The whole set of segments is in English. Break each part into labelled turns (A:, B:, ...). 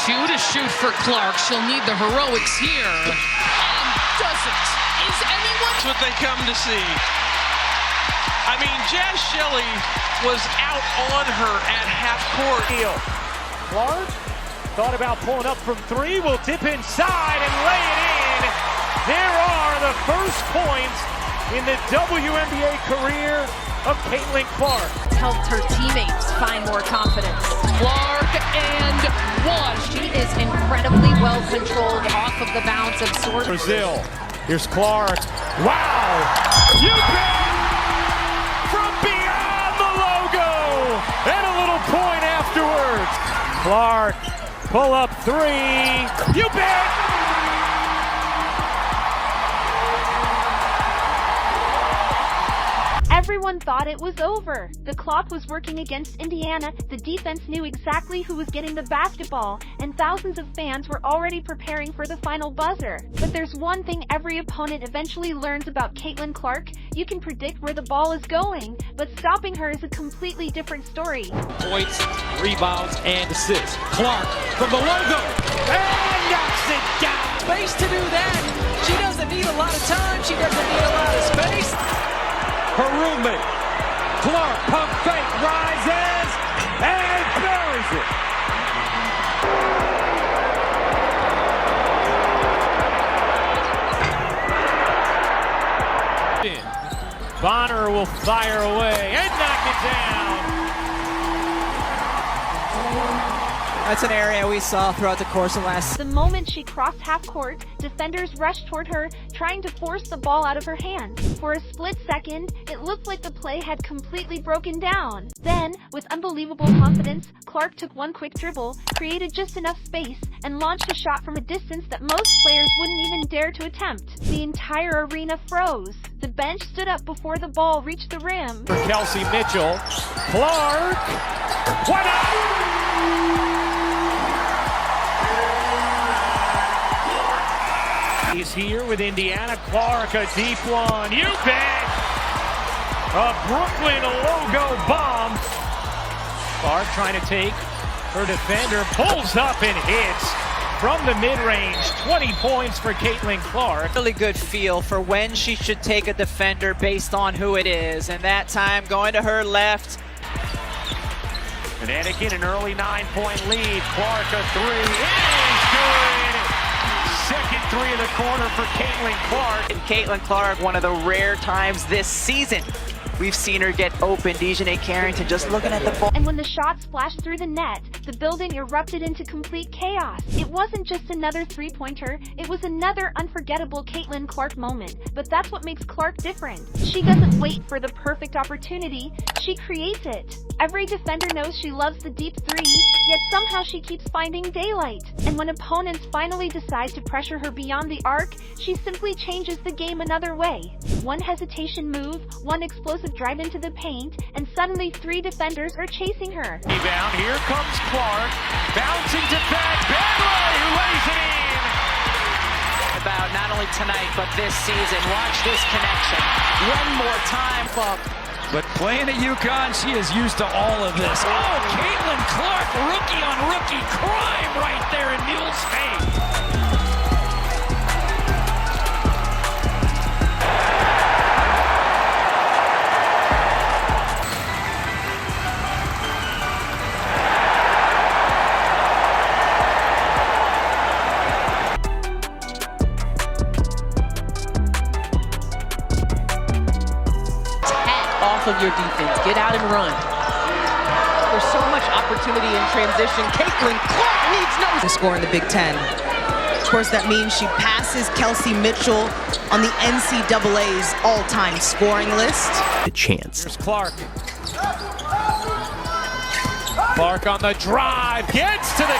A: Two to shoot for Clark. She'll need the heroics here. And doesn't. Is anyone?
B: That's what they come to see. I mean, Jazz Shelley was out on her at half court.
C: Clark thought about pulling up from three. Will dip inside and lay it in. There are the first points in the WNBA career of Caitlin Clark.
D: Helped her teammates find more confidence.
A: Clark and one.
D: She is incredibly well controlled off of the bounce of Sword.
C: Brazil. Here's Clark. Wow! You bet! From beyond the logo! And a little point afterwards. Clark, pull up three. You bet!
E: Everyone thought it was over. The clock was working against Indiana, the defense knew exactly who was getting the basketball, and thousands of fans were already preparing for the final buzzer. But there's one thing every opponent eventually learns about Caitlin Clark: you can predict where the ball is going, but stopping her is a completely different story.
C: Points, rebounds, and assists. Clark from the logo, and knocks it down.
A: Space to do that. She doesn't need a lot of time. She doesn't need a lot of space.
C: Her roommate, Clark, pump fake, rises, and buries it. Bonner will fire away and knock it down.
F: That's an area we saw throughout the course of last.
E: The moment she crossed half court, defenders rushed toward her, trying to force the ball out of her hands. For a split second, it looked like the play had completely broken down. Then, with unbelievable confidence, Clark took one quick dribble, created just enough space, and launched a shot from a distance that most players wouldn't even dare to attempt. The entire arena froze. The bench stood up before the ball reached the rim.
C: For Kelsey Mitchell, Clark, what up? He's here with Indiana. Clark, a deep one. You bet! A Brooklyn logo bomb. Clark trying to take her defender, pulls up and hits from the mid-range. 20 points for Caitlin Clark.
F: Really good feel for when she should take a defender based on who it is. And that time going to her left.
C: Connecticut, an early 9-point lead. Clark, a three. It is good! Second three of the corner for Caitlin Clark.
F: And Caitlin Clark, one of the rare times this season we've seen her get open. Dejanay Carrington just looking at the ball.
E: And when the shot splashed through the net, the building erupted into complete chaos. It wasn't just another three-pointer, it was another unforgettable Caitlin Clark moment. But that's what makes Clark different. She doesn't wait for the perfect opportunity, she creates it. Every defender knows she loves the deep three, yet somehow she keeps finding daylight. And when opponents finally decide to pressure her beyond the arc, she simply changes the game another way. One hesitation move, one explosive drive into the paint, and suddenly three defenders are chasing her.
C: Rebound, here comes Clark, bouncing to back, Bentley who lays it in!
F: About not only tonight, but this season. Watch this connection. One more time.
G: But playing at UConn, she is used to all of this. Oh, Caitlin Clark, rookie on rookie crime right there in Mule's face.
A: Off of your defense. Get out and run. There's so much opportunity in transition. Caitlin Clark needs no...
F: To score in the Big Ten. Of course, that means she passes Kelsey Mitchell on the NCAA's all-time scoring list.
G: A chance.
C: Here's Clark. Clark on the drive, gets to the...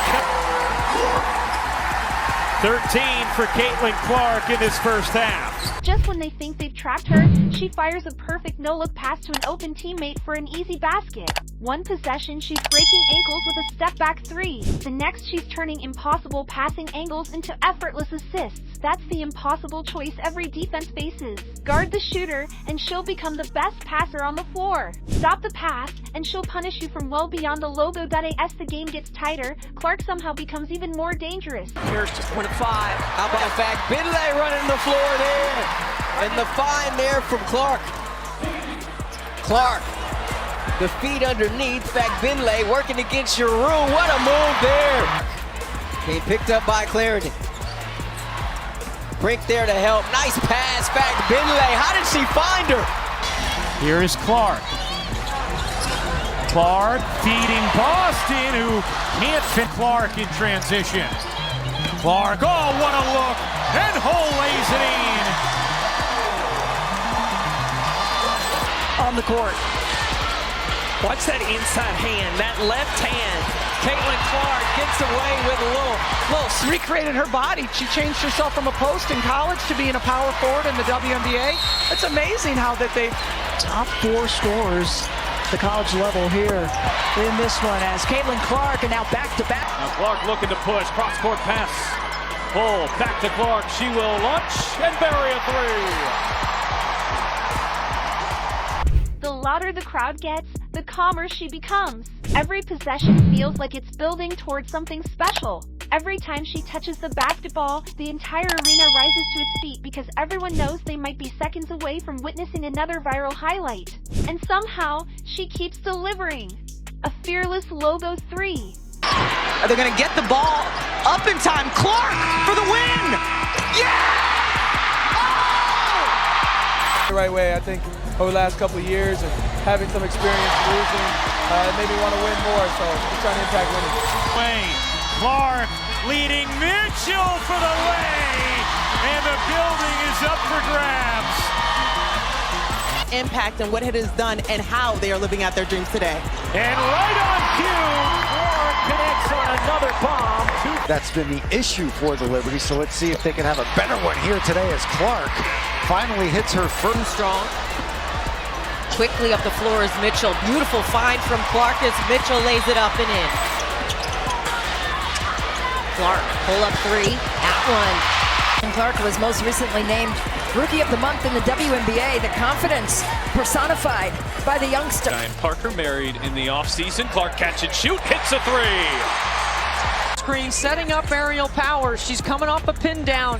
C: 13 for Caitlin Clark in this first half.
E: Just when they think they've trapped her, she fires a perfect no-look pass to an open teammate for an easy basket. One possession, she's breaking ankles with a step-back three. The next, she's turning impossible passing angles into effortless assists. That's the impossible choice every defense faces. Guard the shooter, and she'll become the best passer on the floor. Stop the pass, and she'll punish you from well beyond the logo. As the game gets tighter, Clark somehow becomes even more dangerous.
A: Here's just 1 of 5.
H: How about Finlay running the floor there? And the find there from Clark. Clark, the feet underneath. Finlay working against your room. What a move there. Being picked up by Clarendon. Brink there to help. Nice pass. Finlay. How did she find her?
C: Here is Clark. Clark feeding Boston, who can't fit Clark in transition. Clark, oh, what a look! And Hull lays it in.
A: On the court. Watch that inside hand, that left hand. Caitlin Clark gets away with a little recreated her body. She changed herself from a post in college to being a power forward in the WNBA. It's amazing how that they top 4 scorers the college level here in this one, as Caitlin Clark are now back-to-back.
C: Now Clark looking to push, cross-court pass. Pull, back to Clark. She will launch and bury a three.
E: The louder the crowd gets, the calmer she becomes. Every possession feels like it's building towards something special. Every time she touches the basketball, the entire arena rises to its feet because everyone knows they might be seconds away from witnessing another viral highlight. And somehow, she keeps delivering. A fearless logo 3.
F: Are they going to get the ball up in time? Clark for the win! Yeah!
I: The right way, I think, over the last couple of years and having some experience losing, it made me want to win more, so I'm trying to impact winning.
C: Clark leading Mitchell for the lay, and the building is up for grabs.
F: Impact and what it has done and how they are living out their dreams today.
C: And right on cue, Clark connects on another bomb.
J: That's been the issue for the Liberty, so let's see if they can have a better one here today as Clark finally hits her first.
A: Strong. Quickly up the floor is Mitchell. Beautiful find from Clark as Mitchell lays it up and in. Clark, pull up 3, at 1.
K: And Clark was most recently named Rookie of the Month in the WNBA. The confidence personified by the youngster.
B: Ryan Parker married in the offseason. Clark catch and shoot, hits a 3.
A: Screen setting up aerial power. She's coming off a pin down.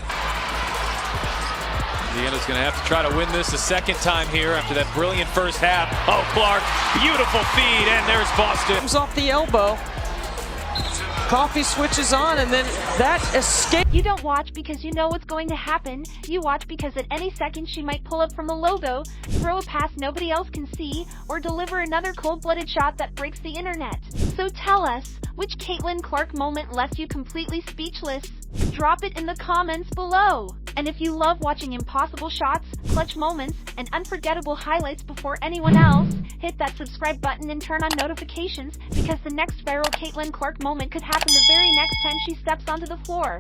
B: Indiana's going to have to try to win this a second time here after that brilliant first half. Oh, Clark, beautiful feed, and there's Boston.
A: Comes off the elbow. Coffee switches on, and then that escape.
E: You don't watch because you know what's going to happen. You watch because at any second she might pull up from the logo, throw a pass nobody else can see, or deliver another cold-blooded shot that breaks the internet. So tell us, which Caitlin Clark moment left you completely speechless? Drop it in the comments below. And if you love watching impossible shots, clutch moments, and unforgettable highlights before anyone else, hit that subscribe button and turn on notifications because the next viral Caitlin Clark moment could happen the very next time she steps onto the floor.